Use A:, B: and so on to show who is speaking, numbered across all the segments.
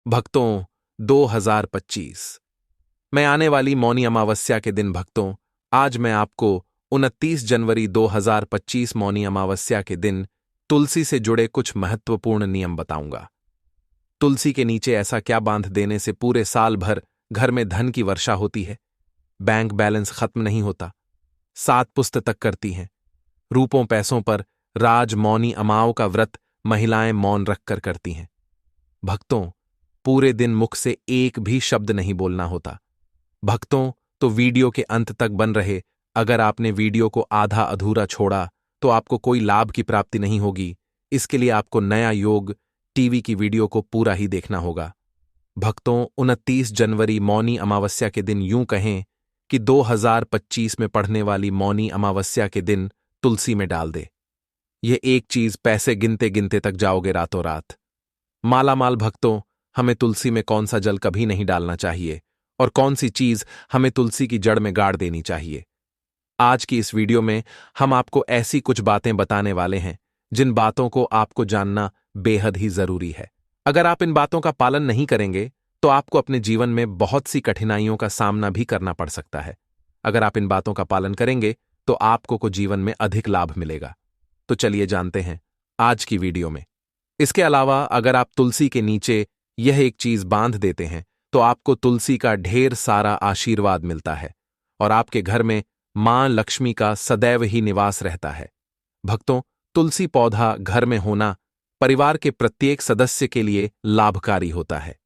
A: भक्तों 2025 में आने वाली मौनी अमावस्या के दिन भक्तों, आज मैं आपको 29 जनवरी 2025 मौनी अमावस्या के दिन तुलसी से जुड़े कुछ महत्वपूर्ण नियम बताऊंगा। तुलसी के नीचे ऐसा क्या बांध देने से पूरे साल भर घर में धन की वर्षा होती है, बैंक बैलेंस खत्म नहीं होता, 7 पुस्त तक करती हैं, रूपों पैसों पर राज मौनी अमाओं का व्रत महिलाएं मौन रखकर करती हैं। भक्तों, पूरे दिन मुख से एक भी शब्द नहीं बोलना होता। भक्तों, तो वीडियो के अंत तक बन रहे। अगर आपने वीडियो को आधा अधूरा छोड़ा तो आपको कोई लाभ की प्राप्ति नहीं होगी। इसके लिए आपको नया योग टीवी की वीडियो को पूरा ही देखना होगा। भक्तों, 29 जनवरी मौनी अमावस्या के दिन यूं कहें कि 2025 में पढ़ने वाली मौनी अमावस्या के दिन तुलसी में डाल दे। यह एक चीज पैसे गिनते गिनते तक जाओगे रातों रात। मालामाल भक्तों, हमें तुलसी में कौन सा जल कभी नहीं डालना चाहिए और कौन सी चीज हमें तुलसी की जड़ में गाड़ देनी चाहिए। आज की इस वीडियो में हम आपको ऐसी कुछ बातें बताने वाले हैं जिन बातों को आपको जानना बेहद ही जरूरी है। अगर आप इन बातों का पालन नहीं करेंगे तो आपको अपने जीवन में बहुत सी कठिनाइयों का सामना भी करना पड़ सकता है। अगर आप इन बातों का पालन करेंगे तो आपको को जीवन में अधिक लाभ मिलेगा। तो चलिए जानते हैं आज की वीडियो में। इसके अलावा अगर आप तुलसी के नीचे यह एक चीज बांध देते हैं तो आपको तुलसी का ढेर सारा आशीर्वाद मिलता है और आपके घर में मां लक्ष्मी का सदैव ही निवास रहता है। भक्तों, तुलसी पौधा घर में होना परिवार के प्रत्येक सदस्य के लिए लाभकारी होता है।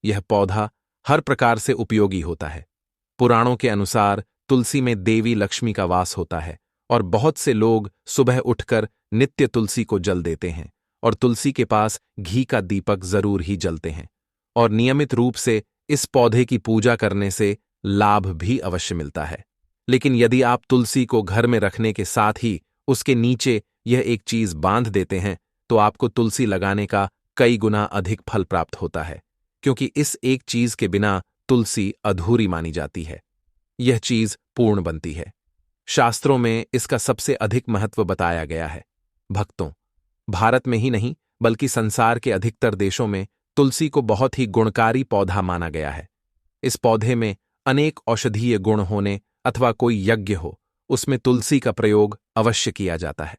A: यह पौधा हर प्रकार से उपयोगी होता है। पुराणों के अनुसार तुलसी में देवी लक्ष्मी का वास होता है और बहुत से लोग सुबह उठकर नित्य तुलसी को जल देते हैं और तुलसी के पास घी का दीपक जरूर ही जलते हैं और नियमित रूप से इस पौधे की पूजा करने से लाभ भी अवश्य मिलता है। लेकिन यदि आप तुलसी को घर में रखने के साथ ही उसके नीचे यह एक चीज बांध देते हैं तो आपको तुलसी लगाने का कई गुना अधिक फल प्राप्त होता है, क्योंकि इस एक चीज के बिना तुलसी अधूरी मानी जाती है। यह चीज पूर्ण बनती है। शास्त्रों में इसका सबसे अधिक महत्व बताया गया है। भक्तों, भारत में ही नहीं बल्कि संसार के अधिकतर देशों में तुलसी को बहुत ही गुणकारी पौधा माना गया है। इस पौधे में अनेक औषधीय गुण होने अथवा कोई यज्ञ हो, उसमें तुलसी का प्रयोग अवश्य किया जाता है।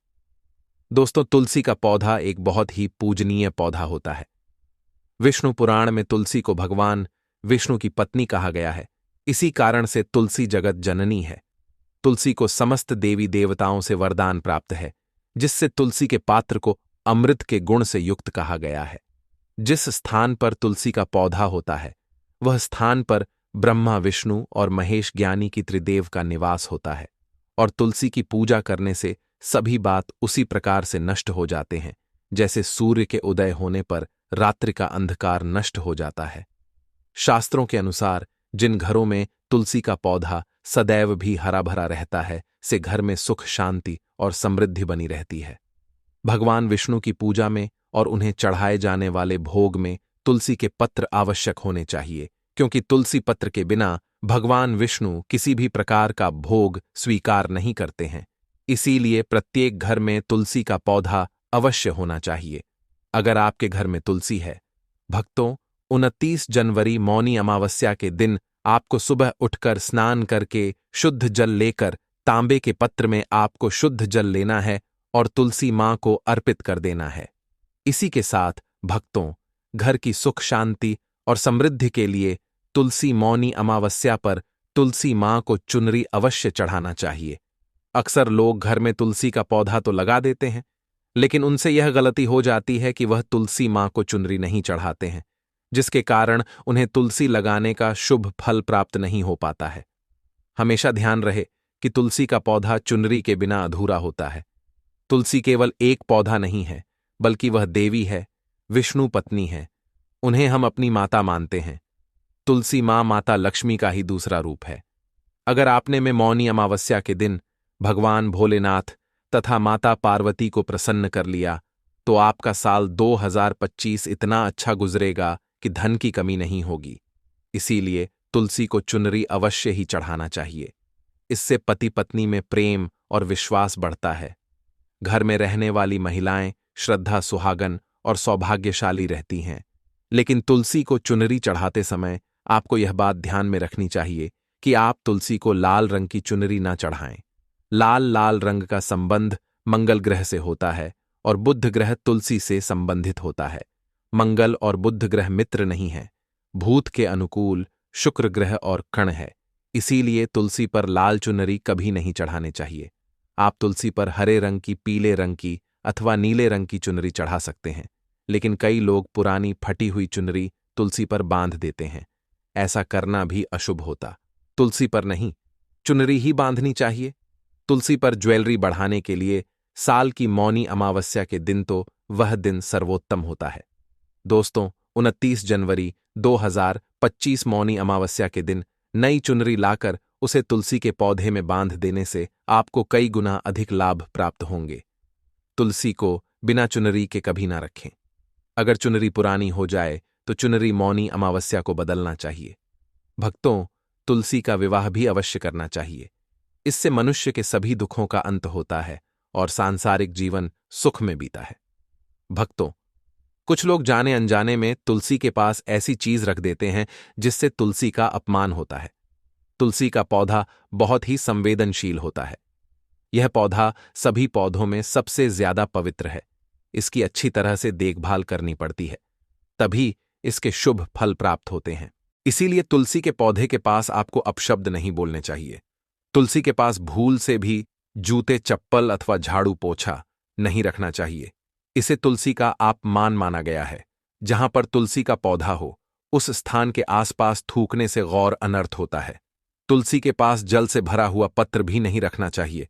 A: दोस्तों, तुलसी का पौधा एक बहुत ही पूजनीय पौधा होता है। विष्णु पुराण में तुलसी को भगवान विष्णु की पत्नी कहा गया है। इसी कारण से तुलसी जगत जननी है। तुलसी को समस्त देवी देवताओं से वरदान प्राप्त है, जिससे तुलसी के पात्र को अमृत के गुण से युक्त कहा गया है। जिस स्थान पर तुलसी का पौधा होता है वह स्थान पर ब्रह्मा विष्णु और महेश ज्ञानी की त्रिदेव का निवास होता है और तुलसी की पूजा करने से सभी बात उसी प्रकार से नष्ट हो जाते हैं जैसे सूर्य के उदय होने पर रात्रि का अंधकार नष्ट हो जाता है। शास्त्रों के अनुसार जिन घरों में तुलसी का पौधा सदैव भी हरा भरा रहता है से घर में सुख शांति और समृद्धि बनी रहती है। भगवान विष्णु की पूजा में और उन्हें चढ़ाए जाने वाले भोग में तुलसी के पत्र आवश्यक होने चाहिए, क्योंकि तुलसी पत्र के बिना भगवान विष्णु किसी भी प्रकार का भोग स्वीकार नहीं करते हैं। इसीलिए प्रत्येक घर में तुलसी का पौधा अवश्य होना चाहिए। अगर आपके घर में तुलसी है, भक्तों, 29 जनवरी मौनी अमावस्या के दिन आपको सुबह उठकर स्नान करके शुद्ध जल लेकर तांबे के पत्र में आपको शुद्ध जल लेना है और तुलसी मां को अर्पित कर देना है। इसी के साथ भक्तों, घर की सुख शांति और समृद्धि के लिए तुलसी मौनी अमावस्या पर तुलसी मां को चुनरी अवश्य चढ़ाना चाहिए। अक्सर लोग घर में तुलसी का पौधा तो लगा देते हैं, लेकिन उनसे यह गलती हो जाती है कि वह तुलसी मां को चुनरी नहीं चढ़ाते हैं, जिसके कारण उन्हें तुलसी लगाने का शुभ फल प्राप्त नहीं हो पाता है। हमेशा ध्यान रहे कि तुलसी का पौधा चुनरी के बिना अधूरा होता है। तुलसी केवल एक पौधा नहीं है, बल्कि वह देवी है, विष्णु पत्नी है। उन्हें हम अपनी माता मानते हैं। तुलसी मां माता लक्ष्मी का ही दूसरा रूप है। अगर आपने में मौनी अमावस्या के दिन भगवान भोलेनाथ तथा माता पार्वती को प्रसन्न कर लिया तो आपका साल 2025 इतना अच्छा गुजरेगा कि धन की कमी नहीं होगी। इसीलिए तुलसी को चुनरी अवश्य ही चढ़ाना चाहिए। इससे पति पत्नी में प्रेम और विश्वास बढ़ता है। घर में रहने वाली महिलाएं श्रद्धा सुहागन और सौभाग्यशाली रहती हैं। लेकिन तुलसी को चुनरी चढ़ाते समय आपको यह बात ध्यान में रखनी चाहिए कि आप तुलसी को लाल रंग की चुनरी ना चढ़ाएं। लाल रंग का संबंध मंगल ग्रह से होता है और बुध ग्रह तुलसी से संबंधित होता है। मंगल और बुध ग्रह मित्र नहीं है, भूत के अनुकूल शुक्र ग्रह और कण है। इसीलिए तुलसी पर लाल चुनरी कभी नहीं चढ़ाने चाहिए। आप तुलसी पर हरे रंग की, पीले रंग की अथवा नीले रंग की चुनरी चढ़ा सकते हैं, लेकिन कई लोग पुरानी फटी हुई चुनरी तुलसी पर बांध देते हैं। ऐसा करना भी अशुभ होता। तुलसी पर नहीं, चुनरी ही बांधनी चाहिए। तुलसी पर ज्वेलरी बढ़ाने के लिए साल की मौनी अमावस्या के दिन तो वह दिन सर्वोत्तम होता है। दोस्तों, 29 जनवरी 2025 मौनी अमावस्या के दिन नई चुनरी लाकर उसे तुलसी के पौधे में बांध देने से आपको कई गुना अधिक लाभ प्राप्त होंगे। तुलसी को बिना चुनरी के कभी ना रखें। अगर चुनरी पुरानी हो जाए तो चुनरी मौनी अमावस्या को बदलना चाहिए। भक्तों, तुलसी का विवाह भी अवश्य करना चाहिए। इससे मनुष्य के सभी दुखों का अंत होता है और सांसारिक जीवन सुख में बीता है। भक्तों, कुछ लोग जाने अनजाने में तुलसी के पास ऐसी चीज रख देते हैं जिससे तुलसी का अपमान होता है। तुलसी का पौधा बहुत ही संवेदनशील होता है। यह पौधा सभी पौधों में सबसे ज्यादा पवित्र है। इसकी अच्छी तरह से देखभाल करनी पड़ती है, तभी इसके शुभ फल प्राप्त होते हैं। इसीलिए तुलसी के पौधे के पास आपको अपशब्द नहीं बोलने चाहिए। तुलसी के पास भूल से भी जूते, चप्पल अथवा झाड़ू पोछा नहीं रखना चाहिए। इसे तुलसी का अपमान माना गया है। जहां पर तुलसी का पौधा हो, उस स्थान के आसपास थूकने से गौर अनर्थ होता है। तुलसी के पास जल से भरा हुआ पत्र भी नहीं रखना चाहिए।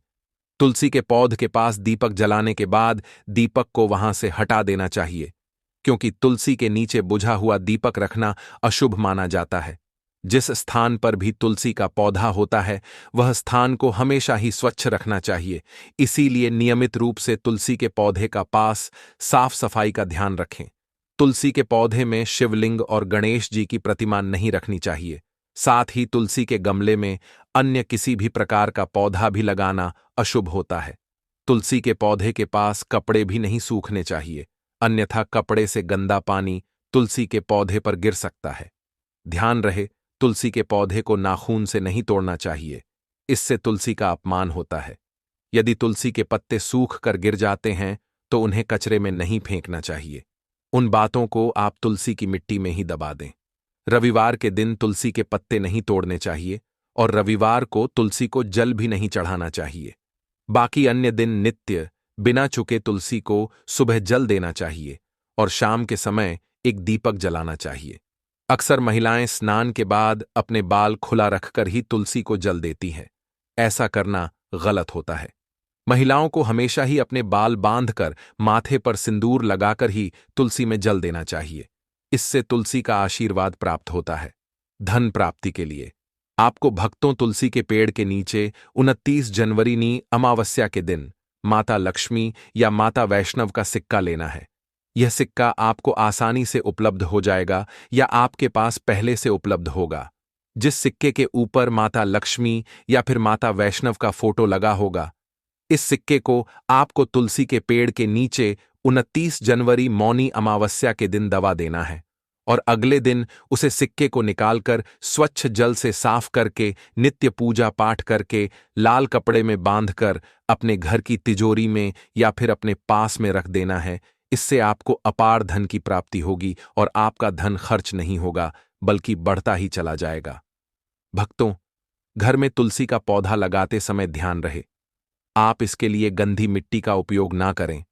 A: तुलसी के पौध के पास दीपक जलाने के बाद दीपक को वहां से हटा देना चाहिए, क्योंकि तुलसी के नीचे बुझा हुआ दीपक रखना अशुभ माना जाता है। जिस स्थान पर भी तुलसी का पौधा होता है, वह स्थान को हमेशा ही स्वच्छ रखना चाहिए। इसीलिए नियमित रूप से तुलसी के पौधे का पास साफ सफाई का ध्यान रखें। तुलसी के पौधे में शिवलिंग और गणेश जी की प्रतिमा नहीं रखनी चाहिए। साथ ही तुलसी के गमले में अन्य किसी भी प्रकार का पौधा भी लगाना अशुभ होता है। तुलसी के पौधे के पास कपड़े भी नहीं सूखने चाहिए, अन्यथा कपड़े से गंदा पानी तुलसी के पौधे पर गिर सकता है। ध्यान रहे, तुलसी के पौधे को नाखून से नहीं तोड़ना चाहिए, इससे तुलसी का अपमान होता है। यदि तुलसी के पत्ते सूख कर गिर जाते हैं तो उन्हें कचरे में नहीं फेंकना चाहिए। उन बातों को आप तुलसी की मिट्टी में ही दबा दें। रविवार के दिन तुलसी के पत्ते नहीं तोड़ने चाहिए और रविवार को तुलसी को जल भी नहीं चढ़ाना चाहिए। बाकी अन्य दिन नित्य बिना चुके तुलसी को सुबह जल देना चाहिए और शाम के समय एक दीपक जलाना चाहिए। अक्सर महिलाएं स्नान के बाद अपने बाल खुला रखकर ही तुलसी को जल देती हैं। ऐसा करना गलत होता है। महिलाओं को हमेशा ही अपने बाल बांधकर माथे पर सिंदूर लगाकर ही तुलसी में जल देना चाहिए। इससे तुलसी का आशीर्वाद प्राप्त होता है। धन प्राप्ति के लिए आपको भक्तों तुलसी के पेड़ के नीचे 29 जनवरी नी अमावस्या के दिन माता लक्ष्मी या माता वैष्णव का सिक्का लेना है। यह सिक्का आपको आसानी से उपलब्ध हो जाएगा या आपके पास पहले से उपलब्ध होगा। जिस सिक्के के ऊपर माता लक्ष्मी या फिर माता वैष्णव का फोटो लगा होगा, इस सिक्के को आपको तुलसी के पेड़ के नीचे 29 जनवरी मौनी अमावस्या के दिन दबा देना है और अगले दिन उसे सिक्के को निकालकर स्वच्छ जल से साफ करके नित्य पूजा पाठ करके लाल कपड़े में बांधकर अपने घर की तिजोरी में या फिर अपने पास में रख देना है। इससे आपको अपार धन की प्राप्ति होगी और आपका धन खर्च नहीं होगा बल्कि बढ़ता ही चला जाएगा। भक्तों, घर में तुलसी का पौधा लगाते समय ध्यान रहे, आप इसके लिए गंदी मिट्टी का उपयोग ना करें।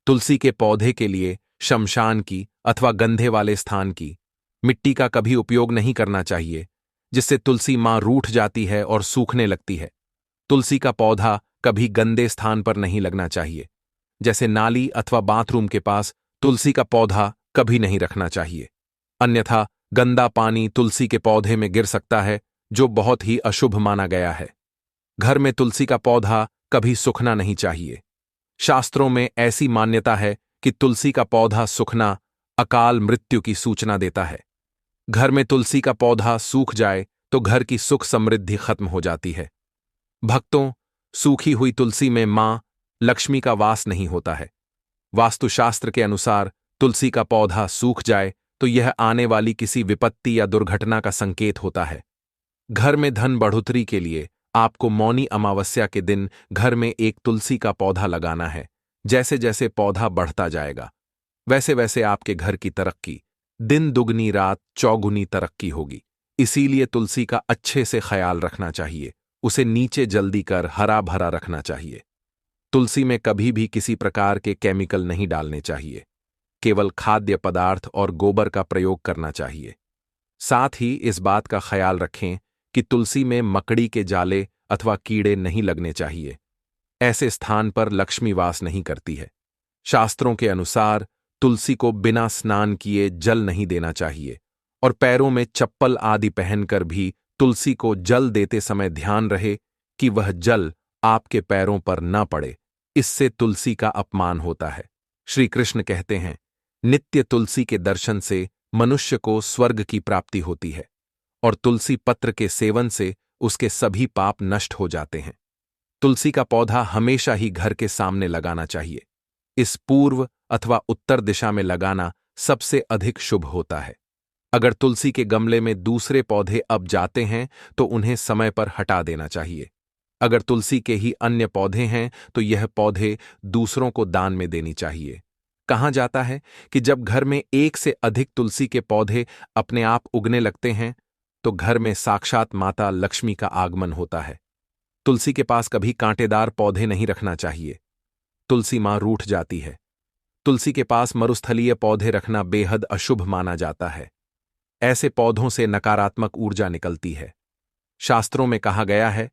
A: तुलसी के पौधे के लिए शमशान की अथवा गंधे वाले स्थान की मिट्टी का कभी उपयोग नहीं करना चाहिए, जिससे तुलसी मां रूठ जाती है और सूखने लगती है। तुलसी का पौधा कभी गंदे स्थान पर नहीं लगना चाहिए, जैसे नाली अथवा बाथरूम के पास तुलसी का पौधा कभी नहीं रखना चाहिए, अन्यथा गंदा पानी तुलसी के पौधे में गिर सकता है, जो बहुत ही अशुभ माना गया है। घर में तुलसी का पौधा कभी सूखना नहीं चाहिए। शास्त्रों में ऐसी मान्यता है कि तुलसी का पौधा सूखना अकाल मृत्यु की सूचना देता है। घर में तुलसी का पौधा सूख जाए तो घर की सुख समृद्धि खत्म हो जाती है। भक्तों, सूखी हुई तुलसी में मां लक्ष्मी का वास नहीं होता है। वास्तुशास्त्र के अनुसार तुलसी का पौधा सूख जाए तो यह आने वाली किसी विपत्ति या दुर्घटना का संकेत होता है। घर में धन बढ़ोतरी के लिए आपको मौनी अमावस्या के दिन घर में एक तुलसी का पौधा लगाना है। जैसे जैसे पौधा बढ़ता जाएगा, वैसे वैसे आपके घर की तरक्की, दिन दुगनी रात चौगुनी तरक्की होगी। इसीलिए तुलसी का अच्छे से ख्याल रखना चाहिए, उसे नीचे जल्दी कर हरा भरा रखना चाहिए। तुलसी में कभी भी किसी प्रकार के केमिकल नहीं डालने चाहिए, केवल खाद्य पदार्थ और गोबर का प्रयोग करना चाहिए। साथ ही इस बात का ख्याल रखें कि तुलसी में मकड़ी के जाले अथवा कीड़े नहीं लगने चाहिए। ऐसे स्थान पर लक्ष्मी वास नहीं करती है। शास्त्रों के अनुसार तुलसी को बिना स्नान किए जल नहीं देना चाहिए और पैरों में चप्पल आदि पहनकर भी तुलसी को जल देते समय ध्यान रहे कि वह जल आपके पैरों पर न पड़े, इससे तुलसी का अपमान होता है। श्री कृष्ण कहते हैं, नित्य तुलसी के दर्शन से मनुष्य को स्वर्ग की प्राप्ति होती है और तुलसी पत्र के सेवन से उसके सभी पाप नष्ट हो जाते हैं। तुलसी का पौधा हमेशा ही घर के सामने लगाना चाहिए। इस पूर्व अथवा उत्तर दिशा में लगाना सबसे अधिक शुभ होता है। अगर तुलसी के गमले में दूसरे पौधे अब जाते हैं तो उन्हें समय पर हटा देना चाहिए। अगर तुलसी के ही अन्य पौधे हैं तो यह पौधे दूसरों को दान में देनी चाहिए। कहा जाता है कि जब घर में एक से अधिक तुलसी के पौधे अपने आप उगने लगते हैं तो घर में साक्षात माता लक्ष्मी का आगमन होता है। तुलसी के पास कभी कांटेदार पौधे नहीं रखना चाहिए, तुलसी मां रूठ जाती है। तुलसी के पास मरुस्थलीय पौधे रखना बेहद अशुभ माना जाता है। ऐसे पौधों से नकारात्मक ऊर्जा निकलती है। शास्त्रों में कहा गया है,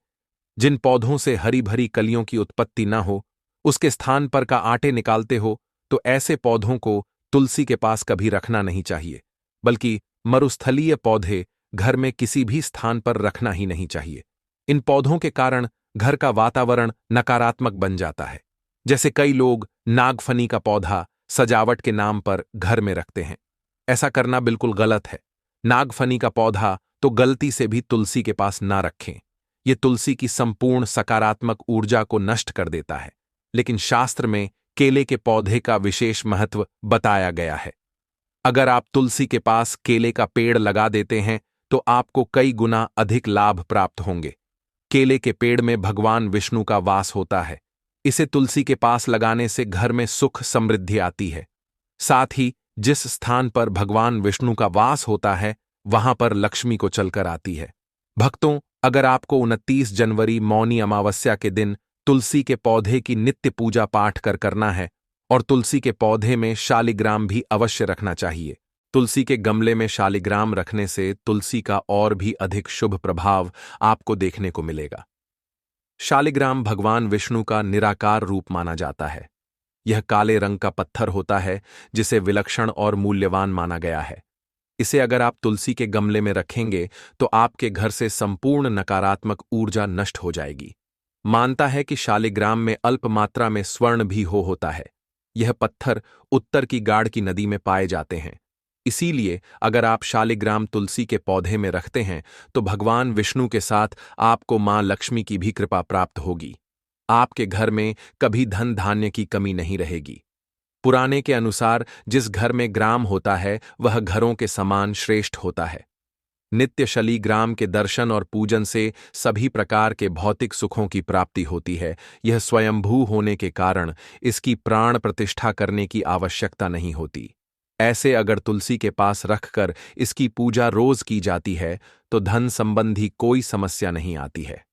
A: जिन पौधों से हरी भरी कलियों की उत्पत्ति न हो, उसके स्थान पर का आटे निकालते हो, तो ऐसे पौधों को तुलसी के पास कभी रखना नहीं चाहिए, बल्कि मरुस्थलीय पौधे घर में किसी भी स्थान पर रखना ही नहीं चाहिए। इन पौधों के कारण घर का वातावरण नकारात्मक बन जाता है। जैसे कई लोग नागफनी का पौधा सजावट के नाम पर घर में रखते हैं। ऐसा करना बिल्कुल गलत है। नागफनी का पौधा तो गलती से भी तुलसी के पास ना रखें। यह तुलसी की संपूर्ण सकारात्मक ऊर्जा को नष्ट कर देता है। लेकिन शास्त्र में केले के पौधे का विशेष महत्व बताया गया है। अगर आप तुलसी के पास केले का पेड़ लगा देते हैं तो आपको कई गुना अधिक लाभ प्राप्त होंगे। केले के पेड़ में भगवान विष्णु का वास होता है। इसे तुलसी के पास लगाने से घर में सुख समृद्धि आती है। साथ ही जिस स्थान पर भगवान विष्णु का वास होता है वहां पर लक्ष्मी को चलकर आती है। भक्तों, अगर आपको 29 जनवरी मौनी अमावस्या के दिन तुलसी के पौधे की नित्य पूजा पाठ करना है और तुलसी के पौधे में शालिग्राम भी अवश्य रखना चाहिए। तुलसी के गमले में शालिग्राम रखने से तुलसी का और भी अधिक शुभ प्रभाव आपको देखने को मिलेगा। शालिग्राम भगवान विष्णु का निराकार रूप माना जाता है। यह काले रंग का पत्थर होता है जिसे विलक्षण और मूल्यवान माना गया है। इसे अगर आप तुलसी के गमले में रखेंगे तो आपके घर से संपूर्ण नकारात्मक ऊर्जा नष्ट हो जाएगी। मानता है कि शालिग्राम में अल्प मात्रा में स्वर्ण भी होता है। यह पत्थर उत्तर की गाड़ की नदी में पाए जाते हैं। इसीलिए अगर आप शालिग्राम तुलसी के पौधे में रखते हैं तो भगवान विष्णु के साथ आपको मां लक्ष्मी की भी कृपा प्राप्त होगी। आपके घर में कभी धन धान्य की कमी नहीं रहेगी। पुराने के अनुसार जिस घर में ग्राम होता है वह घरों के समान श्रेष्ठ होता है। नित्य शालिग्राम के दर्शन और पूजन से सभी प्रकार के भौतिक सुखों की प्राप्ति होती है। यह स्वयंभू होने के कारण इसकी प्राण प्रतिष्ठा करने की आवश्यकता नहीं होती। ऐसे अगर तुलसी के पास रखकर इसकी पूजा रोज की जाती है तो धन संबंधी कोई समस्या नहीं आती है।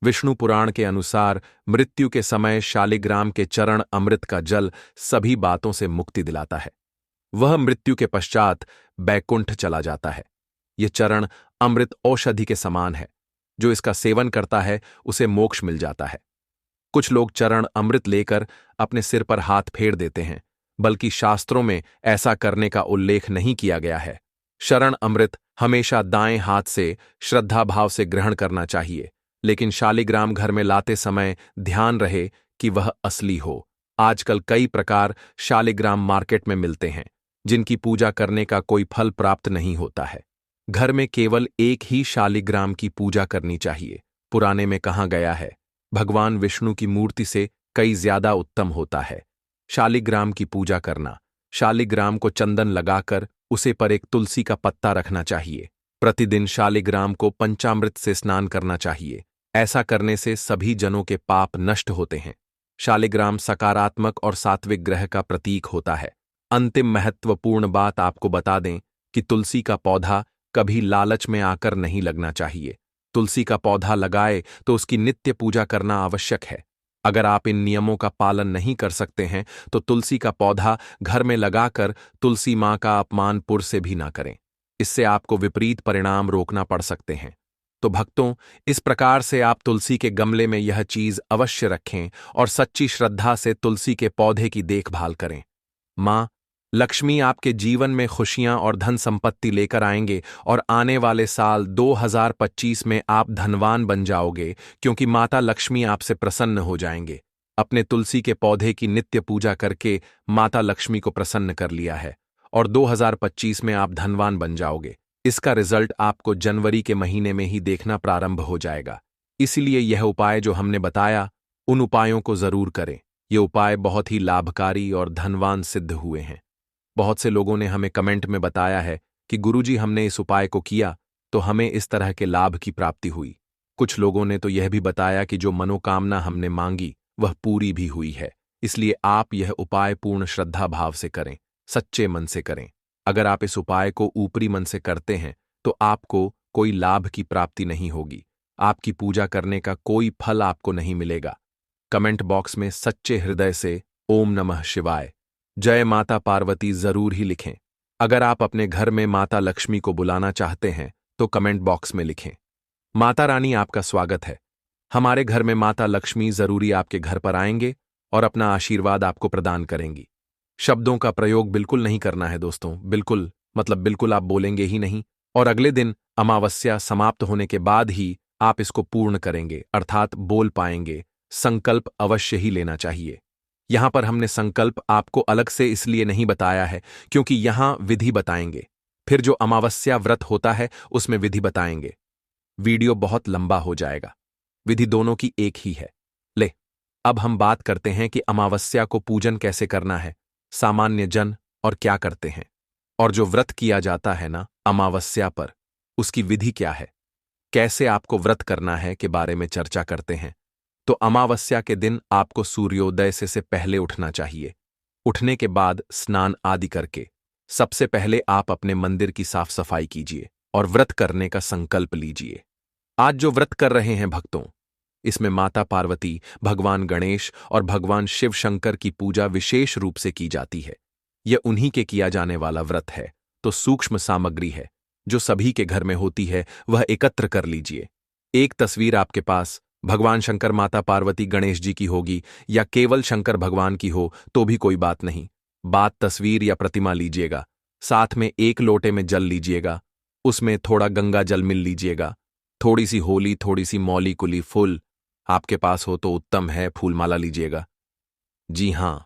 A: विष्णु पुराण के अनुसार मृत्यु के समय शालिग्राम के चरण अमृत का जल सभी बातों से मुक्ति दिलाता है। वह मृत्यु के पश्चात बैकुंठ चला जाता है। यह चरण अमृत औषधि के समान है। जो इसका सेवन करता है उसे मोक्ष मिल जाता है। कुछ लोग चरण अमृत लेकर अपने सिर पर हाथ फेर देते हैं, बल्कि शास्त्रों में ऐसा करने का उल्लेख नहीं किया गया है। शरण अमृत हमेशा दाएं हाथ से श्रद्धा भाव से ग्रहण करना चाहिए, लेकिन शालिग्राम घर में लाते समय ध्यान रहे कि वह असली हो। आजकल कई प्रकार शालिग्राम मार्केट में मिलते हैं जिनकी पूजा करने का कोई फल प्राप्त नहीं होता है। घर में केवल एक ही शालिग्राम की पूजा करनी चाहिए। पुराने में कहा गया है, भगवान विष्णु की मूर्ति से कई ज्यादा उत्तम होता है शालिग्राम की पूजा करना। शालिग्राम को चंदन लगाकर उसे पर एक तुलसी का पत्ता रखना चाहिए। प्रतिदिन शालिग्राम को पंचामृत से स्नान करना चाहिए। ऐसा करने से सभी जनों के पाप नष्ट होते हैं। शालिग्राम सकारात्मक और सात्विक ग्रह का प्रतीक होता है। अंतिम महत्वपूर्ण बात आपको बता दें कि तुलसी का पौधा कभी लालच में आकर नहीं लगना चाहिए। तुलसी का पौधा लगाए तो उसकी नित्य पूजा करना आवश्यक है। अगर आप इन नियमों का पालन नहीं कर सकते हैं तो तुलसी का पौधा घर में लगाकर तुलसी मां का अपमान पुर से भी ना करें। इससे आपको विपरीत परिणाम रोकना पड़ सकते हैं। तो भक्तों, इस प्रकार से आप तुलसी के गमले में यह चीज अवश्य रखें और सच्ची श्रद्धा से तुलसी के पौधे की देखभाल करें। मां लक्ष्मी आपके जीवन में खुशियां और धन संपत्ति लेकर आएंगे और आने वाले साल 2025 में आप धनवान बन जाओगे, क्योंकि माता लक्ष्मी आपसे प्रसन्न हो जाएंगे। अपने तुलसी के पौधे की नित्य पूजा करके माता लक्ष्मी को प्रसन्न कर लिया है और 2025 में आप धनवान बन जाओगे। इसका रिजल्ट आपको जनवरी के महीने में ही देखना प्रारंभ हो जाएगा। इसलिए यह उपाय जो हमने बताया, उन उपायों को जरूर करें। ये उपाय बहुत ही लाभकारी और धनवान सिद्ध हुए हैं। बहुत से लोगों ने हमें कमेंट में बताया है कि गुरुजी, हमने इस उपाय को किया तो हमें इस तरह के लाभ की प्राप्ति हुई। कुछ लोगों ने तो यह भी बताया कि जो मनोकामना हमने मांगी वह पूरी भी हुई है। इसलिए आप यह उपाय पूर्ण श्रद्धा भाव से करें, सच्चे मन से करें। अगर आप इस उपाय को ऊपरी मन से करते हैं तो आपको कोई लाभ की प्राप्ति नहीं होगी। आपकी पूजा करने का कोई फल आपको नहीं मिलेगा। कमेंट बॉक्स में सच्चे हृदय से ओम नमः शिवाय, जय माता पार्वती जरूर ही लिखें। अगर आप अपने घर में माता लक्ष्मी को बुलाना चाहते हैं तो कमेंट बॉक्स में लिखें, माता रानी आपका स्वागत है। हमारे घर में माता लक्ष्मी जरूरी आपके घर पर आएंगे और अपना आशीर्वाद आपको प्रदान करेंगी। शब्दों का प्रयोग बिल्कुल नहीं करना है दोस्तों, बिल्कुल मतलब बिल्कुल आप बोलेंगे ही नहीं। और अगले दिन अमावस्या समाप्त होने के बाद ही आप इसको पूर्ण करेंगे, अर्थात बोल पाएंगे। संकल्प अवश्य ही लेना चाहिए। यहां पर हमने संकल्प आपको अलग से इसलिए नहीं बताया है क्योंकि यहां विधि बताएंगे, फिर जो अमावस्या व्रत होता है उसमें विधि बताएंगे। वीडियो बहुत लंबा हो जाएगा। विधि दोनों की एक ही है। ले, अब हम बात करते हैं कि अमावस्या को पूजन कैसे करना है, सामान्य जन और क्या करते हैं, और जो व्रत किया जाता है ना अमावस्या पर, उसकी विधि क्या है, कैसे आपको व्रत करना है के बारे में चर्चा करते हैं। तो अमावस्या के दिन आपको सूर्योदय से पहले उठना चाहिए। उठने के बाद स्नान आदि करके सबसे पहले आप अपने मंदिर की साफ सफाई कीजिए और व्रत करने का संकल्प लीजिए। आज जो व्रत कर रहे हैं भक्तों, इसमें माता पार्वती, भगवान गणेश और भगवान शिव शंकर की पूजा विशेष रूप से की जाती है। यह उन्हीं के किया जाने वाला व्रत है, तो सूक्ष्म सामग्री है जो सभी के घर में होती है, वह एकत्र कर लीजिए। एक तस्वीर आपके पास भगवान शंकर, माता पार्वती, गणेश जी की होगी या केवल शंकर भगवान की हो तो भी कोई बात नहीं। बात तस्वीर या प्रतिमा लीजिएगा, साथ में एक लोटे में जल लीजिएगा, उसमें थोड़ा गंगा जल मिल लीजिएगा, थोड़ी सी होली, थोड़ी सी मौली कुली फूल आपके पास हो तो उत्तम है, फूलमाला लीजिएगा। जी हां,